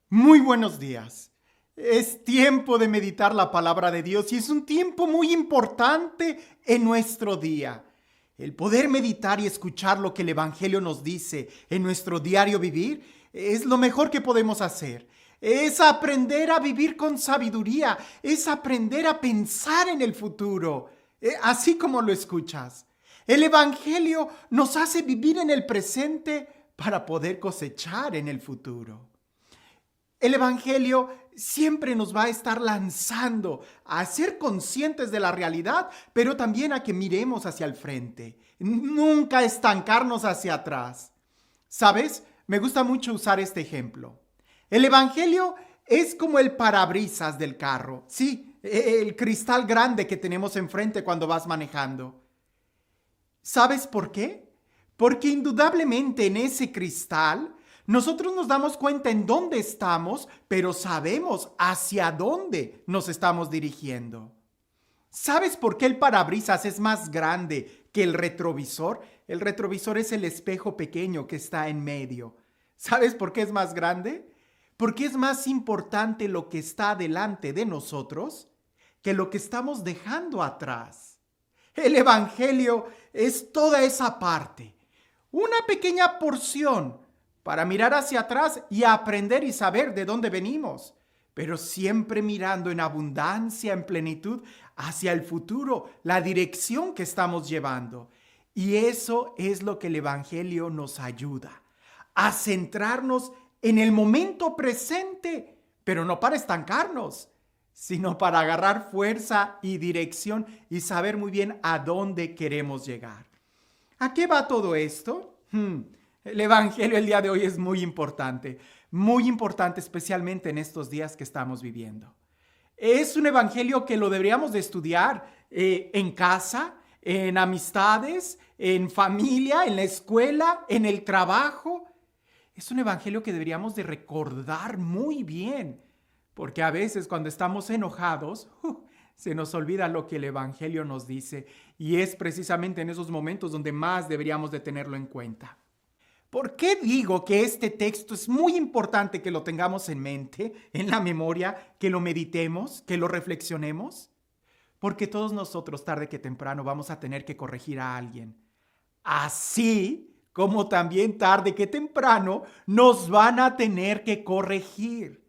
Muy buenos días. Es tiempo de meditar la palabra de Dios y es un tiempo muy importante en nuestro día. El poder meditar y escuchar lo que el Evangelio nos dice en nuestro diario vivir es lo mejor que podemos hacer. Es aprender a vivir con sabiduría, es aprender a pensar en el futuro, así como lo escuchas. El Evangelio nos hace vivir en el presente para poder cosechar en el futuro. El Evangelio siempre nos va a estar lanzando a ser conscientes de la realidad, pero también a que miremos hacia el frente, nunca estancarnos hacia atrás. ¿Sabes? Me gusta mucho usar este ejemplo. El Evangelio es como el parabrisas del carro, sí, el cristal grande que tenemos enfrente cuando vas manejando. ¿Sabes por qué? Porque indudablemente en ese cristal nosotros nos damos cuenta en dónde estamos, pero sabemos hacia dónde nos estamos dirigiendo. ¿Sabes por qué el parabrisas es más grande que el retrovisor? El retrovisor es el espejo pequeño que está en medio. ¿Sabes por qué es más grande? Porque es más importante lo que está delante de nosotros que lo que estamos dejando atrás. El Evangelio es toda esa parte, una pequeña porción para mirar hacia atrás y aprender y saber de dónde venimos, pero siempre mirando en abundancia, en plenitud, hacia el futuro, la dirección que estamos llevando. Y eso es lo que el Evangelio nos ayuda, a centrarnos en el momento presente, pero no para estancarnos, sino para agarrar fuerza y dirección y saber muy bien a dónde queremos llegar. ¿A qué va todo esto? El Evangelio el día de hoy es muy importante especialmente en estos días que estamos viviendo. Es un Evangelio que lo deberíamos de estudiar en casa, en amistades, en familia, en la escuela, en el trabajo. Es un Evangelio que deberíamos de recordar muy bien, porque a veces cuando estamos enojados, se nos olvida lo que el Evangelio nos dice y es precisamente en esos momentos donde más deberíamos de tenerlo en cuenta. ¿Por qué digo que este texto es muy importante que lo tengamos en mente, en la memoria, que lo meditemos, que lo reflexionemos? Porque todos nosotros, tarde que temprano, vamos a tener que corregir a alguien. Así como también tarde que temprano nos van a tener que corregir.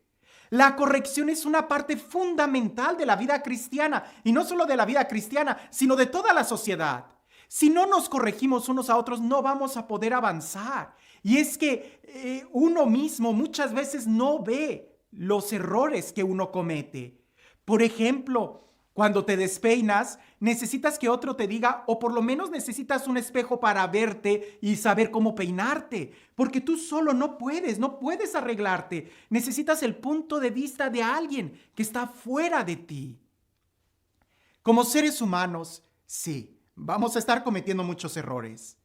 La corrección es una parte fundamental de la vida cristiana, y no solo de la vida cristiana, sino de toda la sociedad. Si no nos corregimos unos a otros, no vamos a poder avanzar. Y es que uno mismo muchas veces no ve los errores que uno comete. Por ejemplo, cuando te despeinas, necesitas que otro te diga, o por lo menos necesitas un espejo para verte y saber cómo peinarte, porque tú solo no puedes arreglarte. Necesitas el punto de vista de alguien que está fuera de ti. Como seres humanos, sí, vamos a estar cometiendo muchos errores,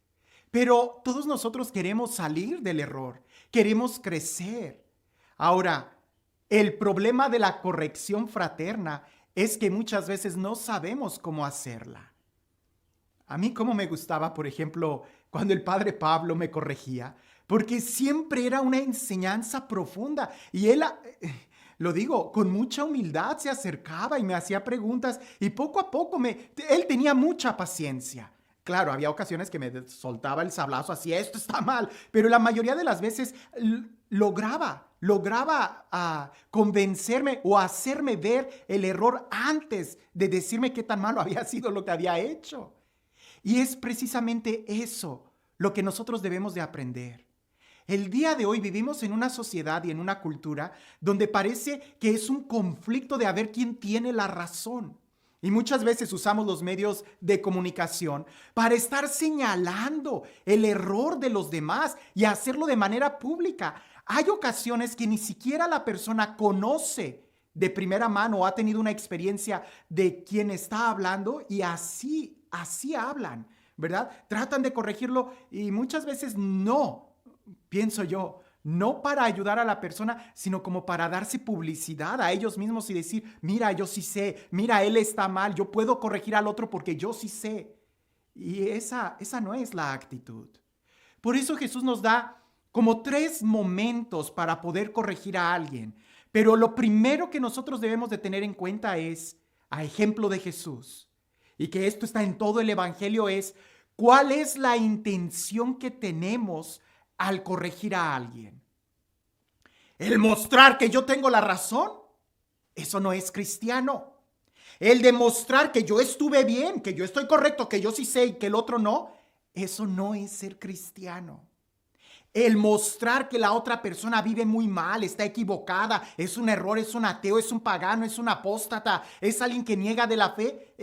pero todos nosotros queremos salir del error, queremos crecer. Ahora, el problema de la corrección fraterna es que muchas veces no sabemos cómo hacerla. A mí como me gustaba, por ejemplo, cuando el padre Pablo me corregía, porque siempre era una enseñanza profunda y él, lo digo, con mucha humildad se acercaba y me hacía preguntas y poco a poco él tenía mucha paciencia. Claro, había ocasiones que me soltaba el sablazo así, esto está mal, pero la mayoría de las veces lograba convencerme o hacerme ver el error antes de decirme qué tan malo había sido lo que había hecho. Y es precisamente eso lo que nosotros debemos de aprender. El día de hoy vivimos en una sociedad y en una cultura donde parece que es un conflicto de a ver quién tiene la razón. Y muchas veces usamos los medios de comunicación para estar señalando el error de los demás y hacerlo de manera pública. Hay ocasiones que ni siquiera la persona conoce de primera mano o ha tenido una experiencia de quien está hablando y así hablan, ¿verdad? Tratan de corregirlo y muchas veces no, pienso yo, no para ayudar a la persona, sino como para darse publicidad a ellos mismos y decir, mira, yo sí sé, mira, él está mal, yo puedo corregir al otro porque yo sí sé. Y esa no es la actitud. Por eso Jesús nos da como 3 momentos para poder corregir a alguien. Pero lo primero que nosotros debemos de tener en cuenta es, a ejemplo de Jesús, y que esto está en todo el Evangelio, es cuál es la intención que tenemos al corregir a alguien. El mostrar que yo tengo la razón, eso no es cristiano. El demostrar que yo estuve bien, que yo estoy correcto, que yo sí sé y que el otro no, eso no es ser cristiano. El mostrar que la otra persona vive muy mal, está equivocada, es un error, es un ateo, es un pagano, es un apóstata, es alguien que niega de la fe,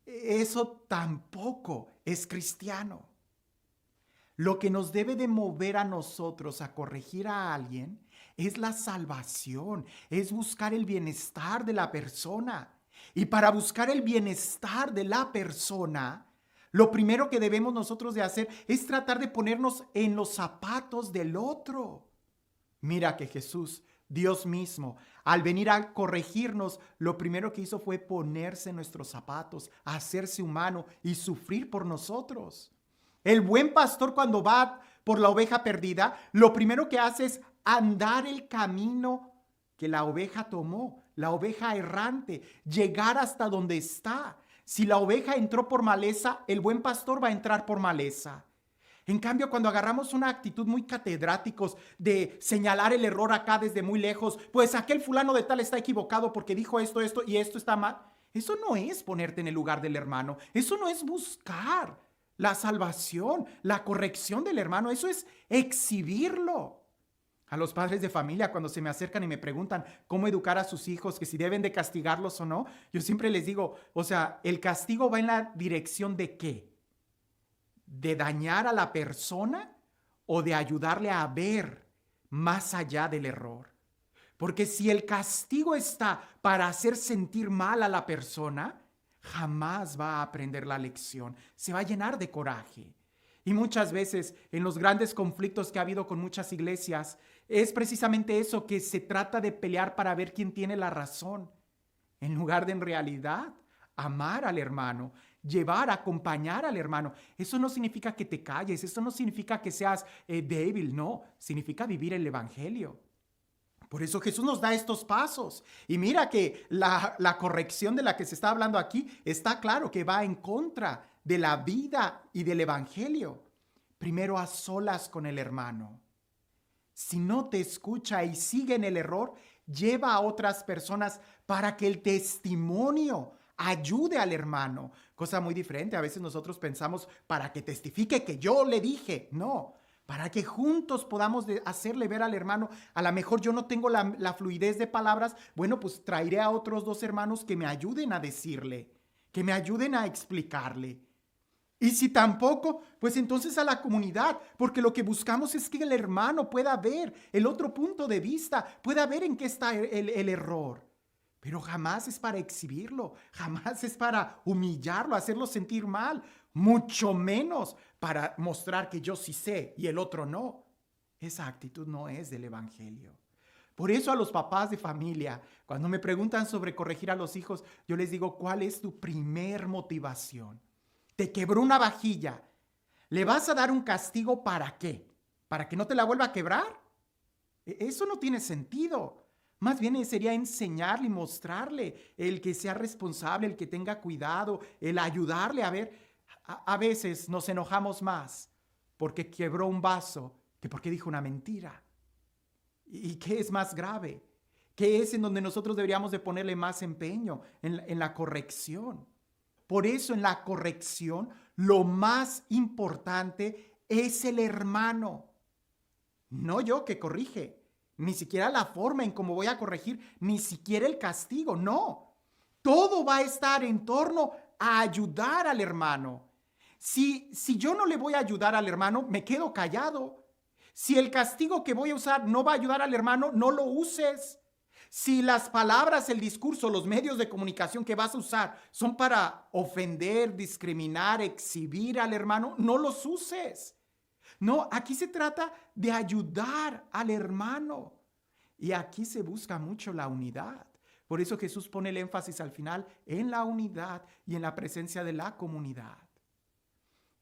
eso tampoco es cristiano. Lo que nos debe de mover a nosotros a corregir a alguien es la salvación, es buscar el bienestar de la persona. Y para buscar el bienestar de la persona, lo primero que debemos nosotros de hacer es tratar de ponernos en los zapatos del otro. Mira que Jesús, Dios mismo, al venir a corregirnos, lo primero que hizo fue ponerse en nuestros zapatos, hacerse humano y sufrir por nosotros. El buen pastor, cuando va por la oveja perdida, lo primero que hace es andar el camino que la oveja tomó, la oveja errante, llegar hasta donde está. Si la oveja entró por maleza, el buen pastor va a entrar por maleza. En cambio, cuando agarramos una actitud muy catedráticos de señalar el error acá desde muy lejos, pues aquel fulano de tal está equivocado porque dijo esto y esto está mal. Eso no es ponerte en el lugar del hermano. Eso no es buscar la salvación, la corrección del hermano. Eso es exhibirlo. A los padres de familia, cuando se me acercan y me preguntan cómo educar a sus hijos, que si deben de castigarlos o no, yo siempre les digo, o sea, ¿el castigo va en la dirección de qué? ¿De dañar a la persona o de ayudarle a ver más allá del error? Porque si el castigo está para hacer sentir mal a la persona, jamás va a aprender la lección, se va a llenar de coraje. Y muchas veces en los grandes conflictos que ha habido con muchas iglesias, es precisamente eso, que se trata de pelear para ver quién tiene la razón, en lugar de en realidad amar al hermano, llevar, acompañar al hermano. Eso no significa que te calles, eso no significa que seas débil, no, significa vivir el evangelio. Por eso Jesús nos da estos pasos. Y mira que la corrección de la que se está hablando aquí está claro que va en contra de la vida y del evangelio. Primero a solas con el hermano. Si no te escucha y sigue en el error, lleva a otras personas para que el testimonio ayude al hermano. Cosa muy diferente. A veces nosotros pensamos para que testifique que yo le dije. No, para que juntos podamos hacerle ver al hermano. A lo mejor yo no tengo la fluidez de palabras. Bueno, pues traeré a otros 2 hermanos que me ayuden a decirle, que me ayuden a explicarle. Y si tampoco, pues entonces a la comunidad, porque lo que buscamos es que el hermano pueda ver el otro punto de vista, pueda ver en qué está el error. Pero jamás es para exhibirlo, jamás es para humillarlo, hacerlo sentir mal, mucho menos para mostrar que yo sí sé y el otro no. Esa actitud no es del evangelio. Por eso a los papás de familia, cuando me preguntan sobre corregir a los hijos, yo les digo, ¿cuál es tu primer motivación? Te quebró una vajilla. ¿Le vas a dar un castigo para qué? ¿Para que no te la vuelva a quebrar? Eso no tiene sentido. Más bien sería enseñarle y mostrarle el que sea responsable, el que tenga cuidado, el ayudarle a ver. A veces nos enojamos más porque quebró un vaso que porque dijo una mentira. ¿Y qué es más grave? ¿Qué es en donde nosotros deberíamos de ponerle más empeño? En la corrección. Por eso en la corrección lo más importante es el hermano. No yo que corrige, ni siquiera la forma en cómo voy a corregir, ni siquiera el castigo, no. Todo va a estar en torno a ayudar al hermano. Si yo no le voy a ayudar al hermano, me quedo callado. Si el castigo que voy a usar no va a ayudar al hermano, no lo uses. Si las palabras, el discurso, los medios de comunicación que vas a usar son para ofender, discriminar, exhibir al hermano, no los uses. No, aquí se trata de ayudar al hermano. Y aquí se busca mucho la unidad. Por eso Jesús pone el énfasis al final en la unidad y en la presencia de la comunidad.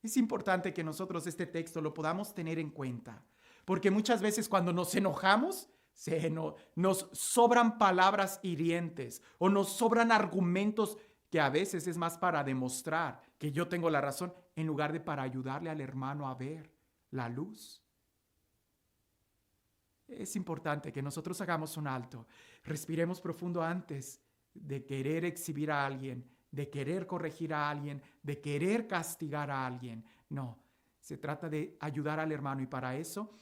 Es importante que nosotros este texto lo podamos tener en cuenta, Porque muchas veces cuando nos enojamos, nos sobran palabras hirientes o nos sobran argumentos que a veces es más para demostrar que yo tengo la razón en lugar de para ayudarle al hermano a ver la luz. Es importante que nosotros hagamos un alto, respiremos profundo antes de querer exhibir a alguien, de querer corregir a alguien, de querer castigar a alguien. No, se trata de ayudar al hermano y para eso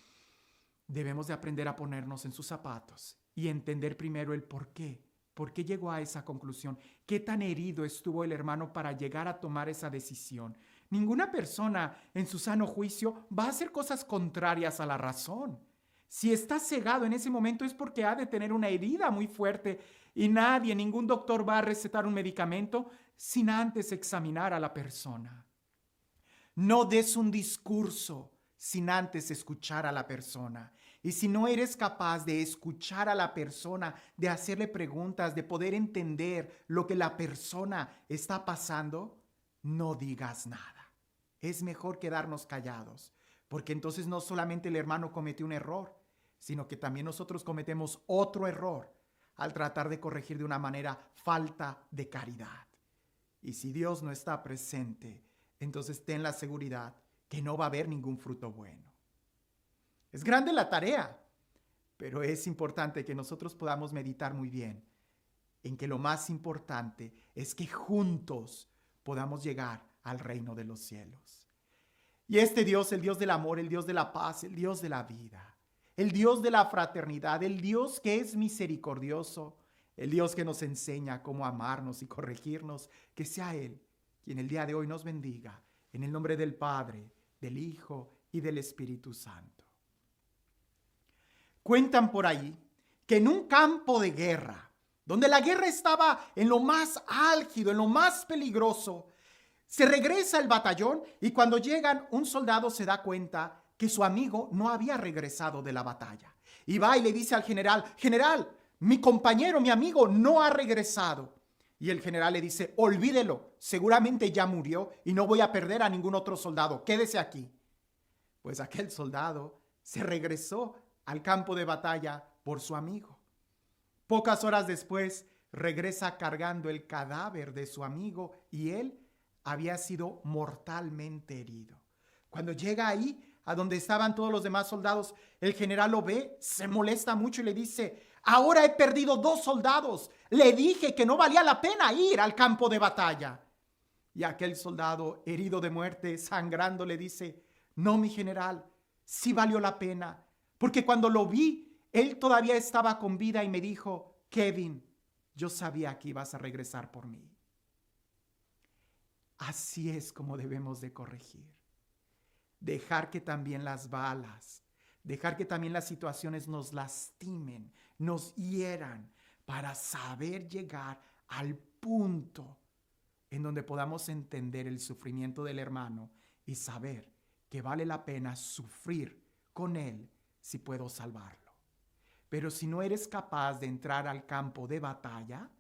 debemos de aprender a ponernos en sus zapatos y entender primero el por qué. ¿Por qué llegó a esa conclusión? ¿Qué tan herido estuvo el hermano para llegar a tomar esa decisión? Ninguna persona en su sano juicio va a hacer cosas contrarias a la razón. Si está cegado en ese momento es porque ha de tener una herida muy fuerte y ningún doctor va a recetar un medicamento sin antes examinar a la persona. No des un discurso sin antes escuchar a la persona. Y si no eres capaz de escuchar a la persona, de hacerle preguntas, de poder entender lo que la persona está pasando, no digas nada. Es mejor quedarnos callados, porque entonces no solamente el hermano cometió un error, sino que también nosotros cometemos otro error al tratar de corregir de una manera falta de caridad. Y si Dios no está presente, entonces ten la seguridad que no va a haber ningún fruto bueno. Es grande la tarea, pero es importante que nosotros podamos meditar muy bien en que lo más importante es que juntos podamos llegar al reino de los cielos. Y este Dios, el Dios del amor, el Dios de la paz, el Dios de la vida, el Dios de la fraternidad, el Dios que es misericordioso, el Dios que nos enseña cómo amarnos y corregirnos, que sea Él quien el día de hoy nos bendiga, en el nombre del Padre, del Hijo y del Espíritu Santo. Cuentan por ahí que en un campo de guerra, donde la guerra estaba en lo más álgido, en lo más peligroso, se regresa el batallón y cuando llegan, un soldado se da cuenta que su amigo no había regresado de la batalla. Y va y le dice al general: general, mi compañero, mi amigo no ha regresado. Y el general le dice: olvídelo, seguramente ya murió y no voy a perder a ningún otro soldado, quédese aquí. Pues aquel soldado se regresó al campo de batalla por su amigo. Pocas horas después regresa cargando el cadáver de su amigo y él había sido mortalmente herido. Cuando llega ahí, a donde estaban todos los demás soldados, el general lo ve, se molesta mucho y le dice: ahora he perdido 2 soldados. Le dije que no valía la pena ir al campo de batalla. Y aquel soldado, herido de muerte, sangrando, le dice: no, mi general, sí valió la pena, porque cuando lo vi, él todavía estaba con vida y me dijo: Kevin, yo sabía que ibas a regresar por mí. Así es como debemos de corregir. Dejar que también las balas, dejar que también las situaciones nos lastimen, nos hieran, para saber llegar al punto en donde podamos entender el sufrimiento del hermano y saber que vale la pena sufrir con él si puedo salvarlo. Pero si no eres capaz de entrar al campo de batalla,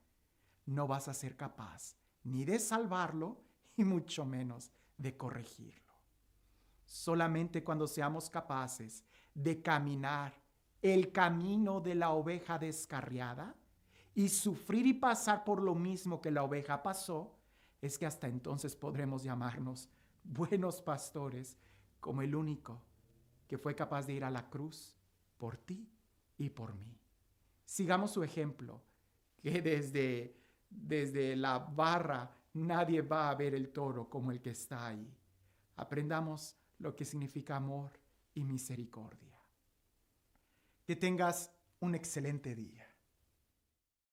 no vas a ser capaz ni de salvarlo y mucho menos de corregirlo. Solamente cuando seamos capaces de caminar el camino de la oveja descarriada y sufrir y pasar por lo mismo que la oveja pasó, es que hasta entonces podremos llamarnos buenos pastores, como el único que fue capaz de ir a la cruz por ti y por mí. Sigamos su ejemplo, que desde la barra nadie va a ver el toro como el que está ahí. Aprendamos lo que significa amor y misericordia. Que tengas un excelente día.